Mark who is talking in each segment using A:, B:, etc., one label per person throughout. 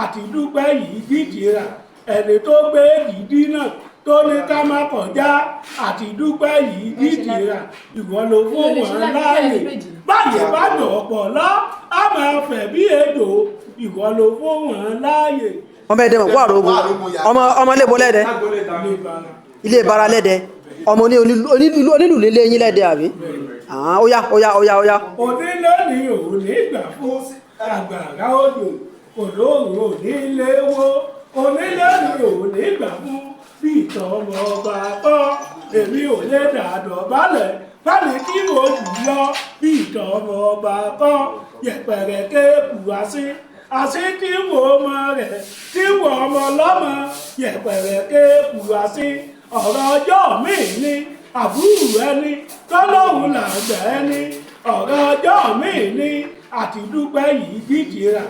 A: àti dúpẹ́ yìí gìdìrà ẹni tó gbé gidi náà tó ní ká má kọjá àti dúpẹ́ yìí gìdìrà ìwọ ló fún wọn láàyè báyìí bá dọ̀ ọ̀pọ̀ lọ á máa fẹ̀ bí èdò ìwọ ló fún wọn láàyè.
B: ọmọ ẹdẹ mọ̀ kó àrògbò ọmọ ilé bo lẹ́dẹ ilé ìbára lẹ́dẹ ọmọ onílù lélé yín lẹ́dẹ àbí óyá.
A: onílé ni òun nígbà fún àgbàrá odò olóòrùn onílé wo onílé ni òun nígbà fún bí ìtàn ọmọ ọba kọ́ èmi ò lè dàdọ̀ balẹ̀ báni kí mo jù lọ bí ìtàn ọmọ ọba kọ́ yẹpẹrẹ kéèkù àṣì tí wo ọmọ rẹ̀ tí wo ọmọ lọ́mọ yẹpẹrẹ kéèkù àṣì ọ̀rọ̀ ọjọ́ mi ní àbúrò ẹni tọ́lọ́hún làgbà ẹni ọ̀rọ̀ ọjọ́ mi ní àti dúpẹ́ yìí gìdìrà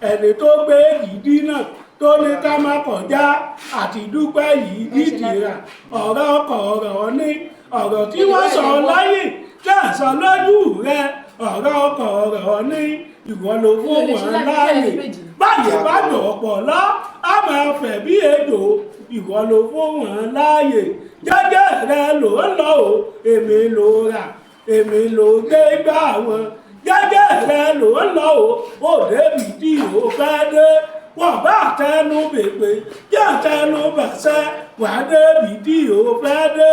A: ẹni tó gbé gidi náà tó ní ká má kọjá àti dúpẹ́ yìí gìdìrà ọ̀rọ̀ ọkọ̀ ọ̀rọ̀ ní ọ̀rọ̀ tí wọ́n sọ láyé kẹ́sọ̀ lójú rẹ ọ̀rọ̀ ọkọ̀ ọ̀rọ̀ ní ìwọ ló fún wọn láàyè báyìí bá dọ̀ ọ̀pọ̀ lọ á máa fẹ̀ bí èdò ìwọ ló fún wọn láàyè jẹ́jẹ́ rẹ ló ń lọ o èmi ló rà èmi ló gbé gbà wọn jẹ́jẹ́ rẹ ló ń lọ o débi tí o fẹ́ dé wọ́n bá tẹnu bèbè yá tẹnu bàṣẹ́ wà débi tí o fẹ́ dé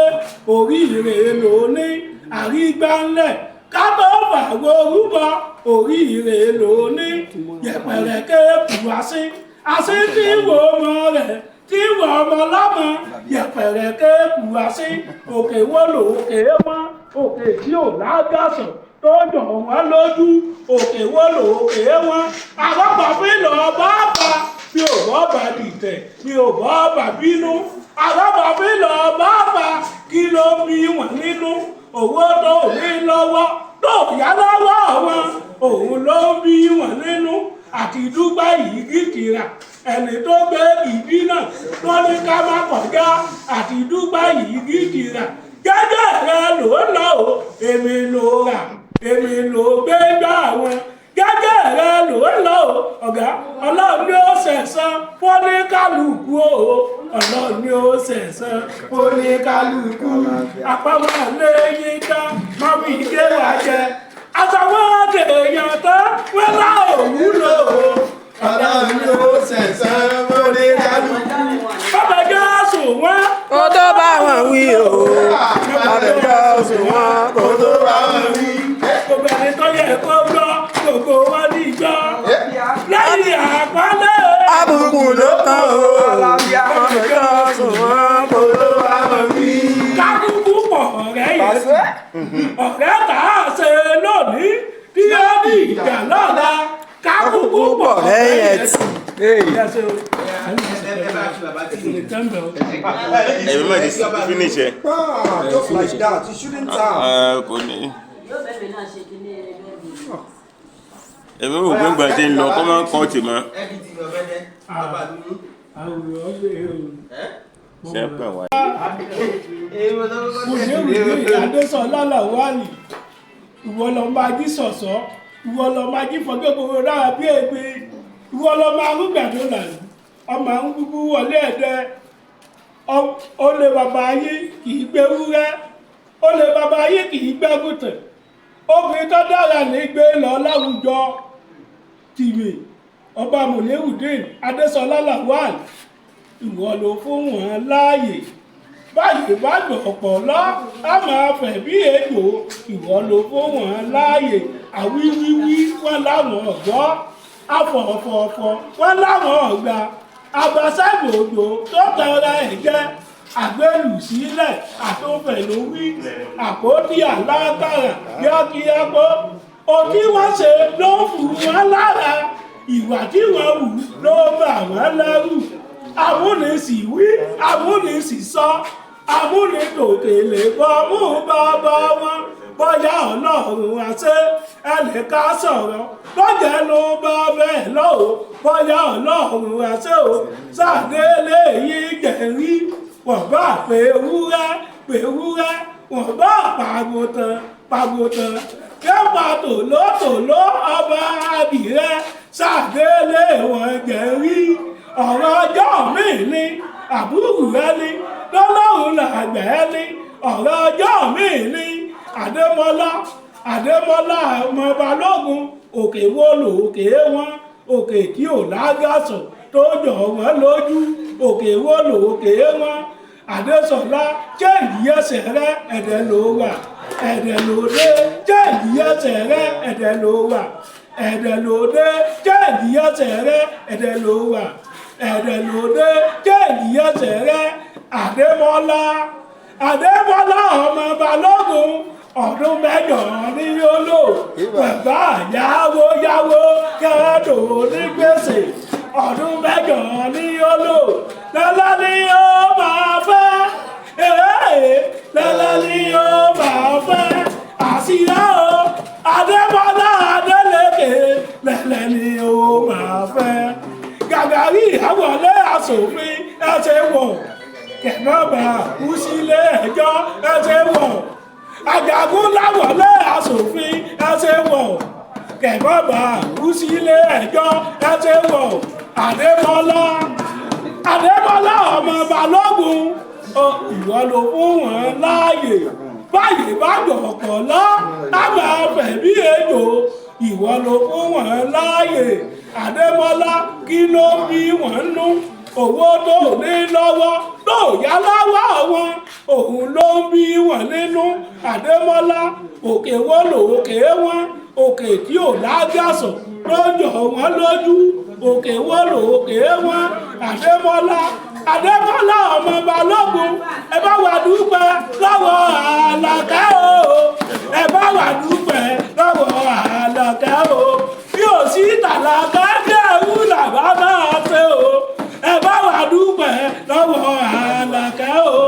A: oríire ló ní àrígbánlẹ̀ ká tó fàgbọ́ orúbọ oríire ló ní yẹpẹrẹ kéèkù àṣì tí wo ọmọ rẹ̀ tí wọ́n ọmọ lọ́mọ yẹpẹrẹ kéèkù àṣì òkè wọ́n lò òkè wọn òkè tí ò lágàsọ̀ tó jọ wọ́n lójú òkè wọ́n lò òkè wọn àrọ́pọ̀ fi lọ bá bá bí ò bọ́ bá dìtẹ̀ bí ò bọ́ bá bínú àrọ́pọ̀ fi lọ bá bá kí ló bí wọn nínú owó tó ní lọ́wọ́ tó yá lọ́wọ́ wọn òun ló bí wọn nínú àti dúpẹ́ yìí gìdìrà ẹni tó gbé ìdí náà tó ní ká má kọjá àti dúpẹ́ yìí gìdìrà jẹ́jẹ́ rẹ ló ń lọ o èmi ló rà èmi ló gbé gbà wọn jẹ́jẹ́ rẹ ló ń lọ o ọ̀gá ọlọ́run ni ó ṣẹ̀san fóníkálùkù o ọlọ́run ni ó ṣẹ̀san fóníkálùkù àpamọ́ lẹ́yìn tán mọ́mí gé wá jẹ àtàwọn èèyàn tán wọ́n lá òwúlò o ọlọ́run ni ó ṣẹ̀san fóníkálùkù bàbá jọ́sùn wọn
B: kó tó bá wọn wí o àbẹ̀jọ́ sùn wọn kó tó bá wọn wí.
A: gbogbo ẹni tó yẹ kó gbọ́ gbogbo wọn ní ìjọ lẹ́yìn àpọ́nlé
B: àbùkù ló kàn ó àbẹ̀jọ́ sùn wọn kó tó bá wọn wí.
A: kákúkú pọ̀ ọ̀rẹ́ yẹn ọ̀rẹ́ tá a ṣe lónìí tí ó ní ìjà lọ́la kákúkú pọ̀ ọ̀rẹ́ yẹn tì.
C: Everybody finish it.
B: Just like that, you shouldn't have.
C: Èmi ò gbé gbàdé lọ kọ́ máa ń kọ́ tì mọ́. Ṣé pẹ̀ wá?
A: Adésọlá Làwálì ìwọ lọ máa jí sọ̀sọ́ ìwọ lọ máa jí fọ́jọ́ gbogbo dára bí ègbé ìwọ lọ máa rúgbàdo lànà ọmọ àwọn gbogbo wọlé ẹ̀dẹ́ ó lè bàbá ayé kì í gbé wúrẹ́ ó lè bàbá ayé kì í gbé gùtẹ̀ obìnrin tó dára ní gbé lọ láwùjọ tìmì ọba mùlẹ́wùdín Adésọlá Làwálì ìwọ ló fún wọn láàyè báyìí bá gbọ̀pọ̀ lọ á máa fẹ̀ bí èdò ìwọ ló fún wọn láàyè àwíwíwí wọn láwọn ọ̀gbọ́ afọ̀fọ̀fọ̀ wọn láwọn ọ̀gbà abàṣàgbòdò tó tọrọ ẹ̀ jẹ́ àgbélù sílẹ̀ àtúnfẹ̀lówí àpótí alágbára yọ́kíyọ́pọ̀ òtí wọ́n ṣe ló fù wọ́n lára ìwà tí wọ́n wù ló bà wọ́n lẹ́rù amúnisìwí amúnisìsọ amúnitòkèlè bọ́mú bàbá wọn bọ́yá ọlọ́run àṣẹ ẹnìká sọ̀rọ̀ lọ́jẹ́ ló bá bẹ́ẹ̀ lọ́wọ́ bọ́yá ọlọ́run àṣẹ ò sàdélé yìí jẹ̀rí wọ́n bá pè wúrẹ́ wọ́n bá pàgùtàn kẹ́pà tòlótòló ọba àbírẹ́ sàdélé wọ́n jẹ̀rí ọ̀rọ̀ ọjọ́ mi ní àbúrò ẹni lọ́lọ́run làgbẹ̀ ẹni ọ̀rọ̀ ọjọ́ mi ní Adémọ́lá ọmọ Balógun òkè wo lòkè wọn òkè tí ò lágàsọ̀ tó jọ wọ́n lójú òkè wo lòkè wọn Adésọlá jẹ́ẹ̀dì ẹsẹ̀ rẹ ẹ̀dẹ̀ ló wà ẹ̀dẹ̀ ló dé jẹ́ẹ̀dì ẹsẹ̀ rẹ ẹ̀dẹ̀ ló wà ẹ̀dẹ̀ ló dé jẹ́ẹ̀dì ẹsẹ̀ rẹ ẹ̀dẹ̀ ló wà ẹ̀dẹ̀ ló dé jẹ́ẹ̀dì ẹsẹ̀ rẹ Adémọ́lá ọmọ Balógun ọdún mẹ́jọ ní yóò lò bàbá yáwó kẹ́dùn ní gbèsè ọdún mẹ́jọ ní yóò lò lọ́lá ni ó máa fẹ́ lọ́lá ni ó máa fẹ́ àṣìyá o Adémọ́lá Adélékè lọ́lá ni ó máa fẹ́ Gàgàrí àwọlé aṣòfin ẹsẹ̀ wọ̀ kẹ̀mọ́bà kú sílé ẹjọ́ ẹsẹ̀ wọ̀ Àjàgún láwọlé aṣòfin ẹsẹ̀ wọ̀ kẹ̀mọ́bà kú sílé ẹjọ́ ẹsẹ̀ wọ̀ Adémọ́lá ọmọ Balógun ìwọ ló fún wọn láàyè báyìí bá gbọ̀kọ̀ lọ á máa fẹ̀ bí ejò ìwọ ló fún wọn láàyè Adémọ́lá kí ló bí wọn nú owó tó ní lọ́wọ́ tó yá lọ́wọ́ wọn òun ló ń bí wọn nínú Adémọ́lá òkè wo lòkè wọn òkè tí ò lágàsọ̀ lọ́jọ́ wọn lójú òkè wo lòkè wọn Adémọ́lá ọmọ Balógun ẹ bá wà dúpẹ́ lọ́wọ́ Àlàkẹ́ o ẹ bá wà dúpẹ́ lọ́wọ́ Àlàkẹ́ o bí ò sí tàlàkà jẹ́ ewu làbá náà ṣe o ẹ bá wà dúpẹ́ lọ́wọ́ Àlàkẹ́ o.